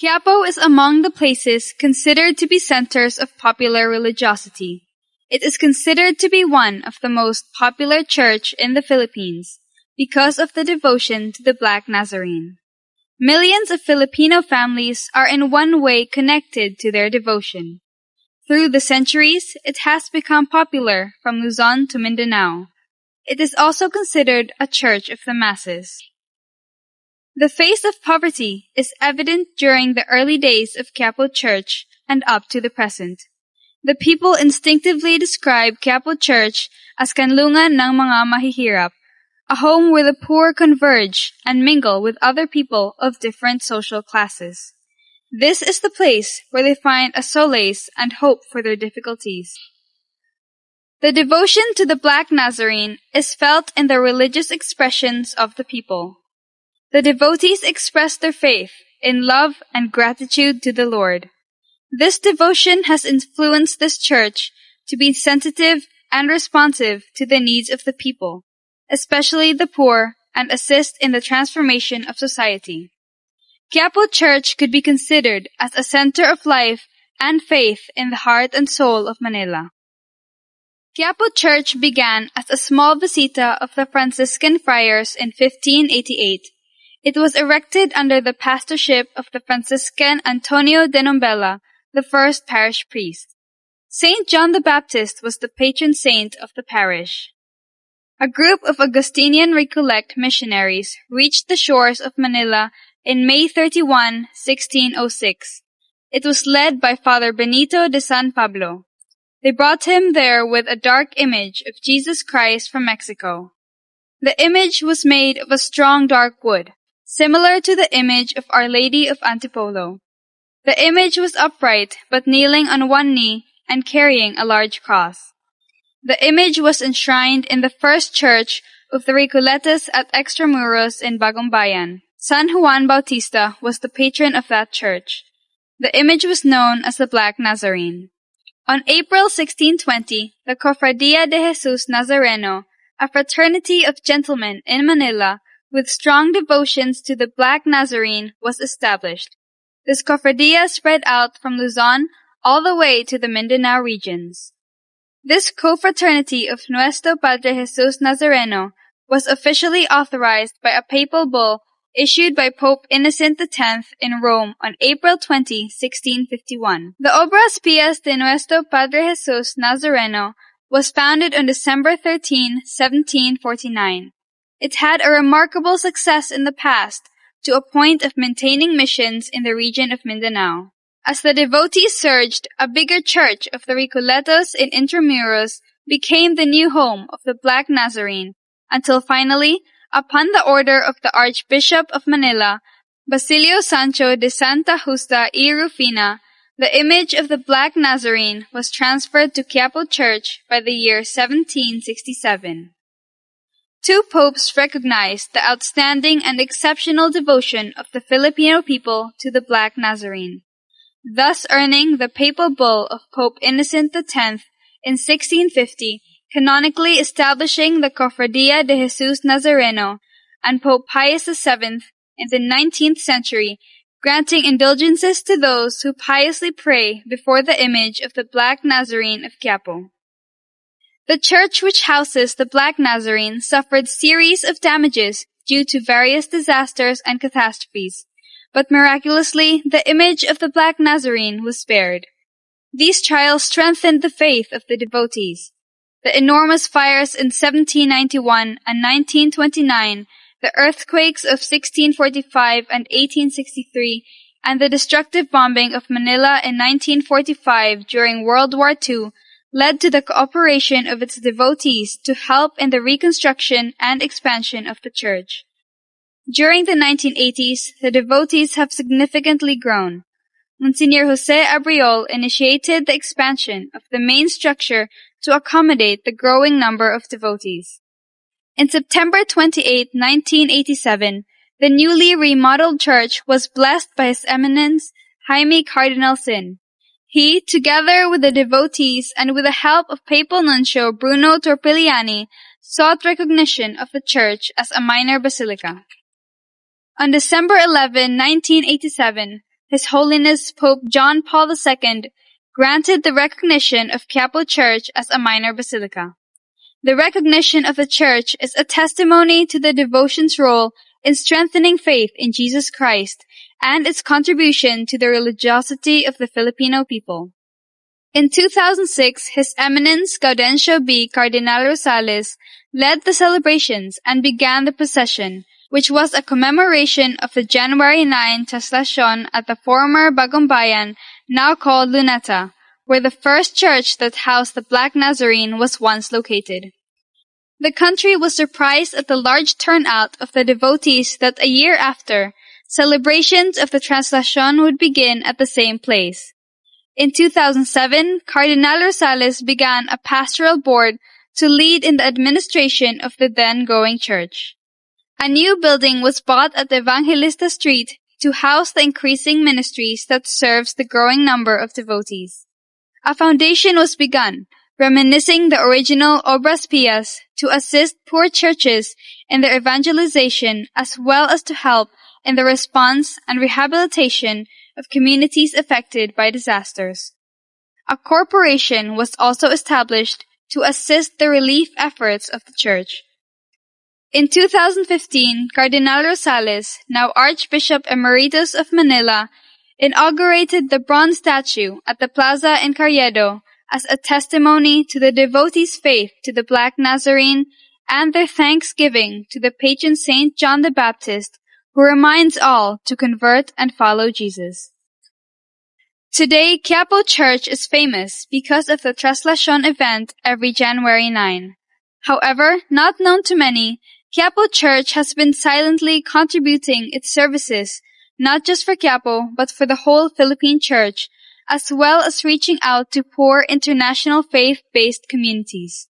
Quiapo is among the places considered to be centers of popular religiosity. It is considered to be one of the most popular church in the Philippines because of the devotion to the Black Nazarene. Millions of Filipino families are in one way connected to their devotion. Through the centuries, it has become popular from Luzon to Mindanao. It is also considered a church of the masses. The face of poverty is evident during the early days of Quiapo Church and up to the present. The people instinctively describe Quiapo Church as kanlungan ng mga mahihirap, a home where the poor converge and mingle with other people of different social classes. This is the place where they find a solace and hope for their difficulties. The devotion to the Black Nazarene is felt in the religious expressions of the people. The devotees express their faith in love and gratitude to the Lord. This devotion has influenced this church to be sensitive and responsive to the needs of the people, especially the poor, and assist in the transformation of society. Quiapo Church could be considered as a center of life and faith in the heart and soul of Manila. Quiapo Church began as a small visita of the Franciscan friars in 1588. It was erected under the pastorship of the Franciscan Antonio de Nombela, the first parish priest. Saint John the Baptist was the patron saint of the parish. A group of Augustinian Recollect missionaries reached the shores of Manila in May 31, 1606. It was led by Father Benito de San Pablo. They brought him there with a dark image of Jesus Christ from Mexico. The image was made of a strong dark wood, similar to the image of Our Lady of Antipolo. The image was upright, but kneeling on one knee and carrying a large cross. The image was enshrined in the first church of the Recolletas at Extramuros in Bagumbayan. San Juan Bautista was the patron of that church. The image was known as the Black Nazarene. On April 1620, the Cofradia de Jesus Nazareno, a fraternity of gentlemen in Manila with strong devotions to the Black Nazarene, was established. This cofradia spread out from Luzon all the way to the Mindanao regions. This confraternity of Nuestro Padre Jesus Nazareno was officially authorized by a papal bull issued by Pope Innocent X in Rome on April 20, 1651. The Obras Pias de Nuestro Padre Jesus Nazareno was founded on December 13, 1749. It had a remarkable success in the past, to a point of maintaining missions in the region of Mindanao. As the devotees surged, a bigger church of the Recolletos in Intramuros became the new home of the Black Nazarene, until finally, upon the order of the Archbishop of Manila, Basilio Sancho de Santa Justa y Rufina, the image of the Black Nazarene was transferred to Quiapo Church by the year 1767. Two popes recognized the outstanding and exceptional devotion of the Filipino people to the Black Nazarene, thus earning the papal bull of Pope Innocent X in 1650, canonically establishing the Cofradia de Jesus Nazareno, and Pope Pius VII in the 19th century, granting indulgences to those who piously pray before the image of the Black Nazarene of Quiapo. The church which houses the Black Nazarene suffered series of damages due to various disasters and catastrophes, but miraculously the image of the Black Nazarene was spared. These trials strengthened the faith of the devotees. The enormous fires in 1791 and 1929, the earthquakes of 1645 and 1863, and the destructive bombing of Manila in 1945 during World War II led to the cooperation of its devotees to help in the reconstruction and expansion of the church. During the 1980s, the devotees have significantly grown. Monsignor Jose Abriol initiated the expansion of the main structure to accommodate the growing number of devotees. In September 28, 1987, the newly remodeled church was blessed by His Eminence Jaime Cardinal Sin. He, together with the devotees and with the help of Papal Nuncio Bruno Torpiliani, sought recognition of the church as a minor basilica. On December 11, 1987, His Holiness Pope John Paul II granted the recognition of Quiapo Church as a minor basilica. The recognition of the church is a testimony to the devotion's role in strengthening faith in Jesus Christ and its contribution to the religiosity of the Filipino people. In 2006, His Eminence Gaudencio B. Cardinal Rosales led the celebrations and began the procession, which was a commemoration of the January 9 Traslacion at the former Bagumbayan, now called Luneta, where the first church that housed the Black Nazarene was once located. The country was surprised at the large turnout of the devotees that a year after, celebrations of the Traslacion would begin at the same place. In 2007, Cardinal Rosales began a pastoral board to lead in the administration of the then-going church. A new building was bought at Evangelista Street to house the increasing ministries that serves the growing number of devotees. A foundation was begun, reminiscing the original Obras Pias, to assist poor churches in their evangelization as well as to help in the response and rehabilitation of communities affected by disasters. A corporation was also established to assist the relief efforts of the church. In 2015, Cardinal Rosales, now Archbishop Emeritus of Manila, inaugurated the bronze statue at the plaza in Carriedo as a testimony to the devotees' faith to the Black Nazarene and their thanksgiving to the patron Saint John the Baptist, who reminds all to convert and follow Jesus. Today, Quiapo Church is famous because of the Traslacion event every January 9. However, not known to many, Quiapo Church has been silently contributing its services, not just for Quiapo, but for the whole Philippine Church, as well as reaching out to poor international faith-based communities.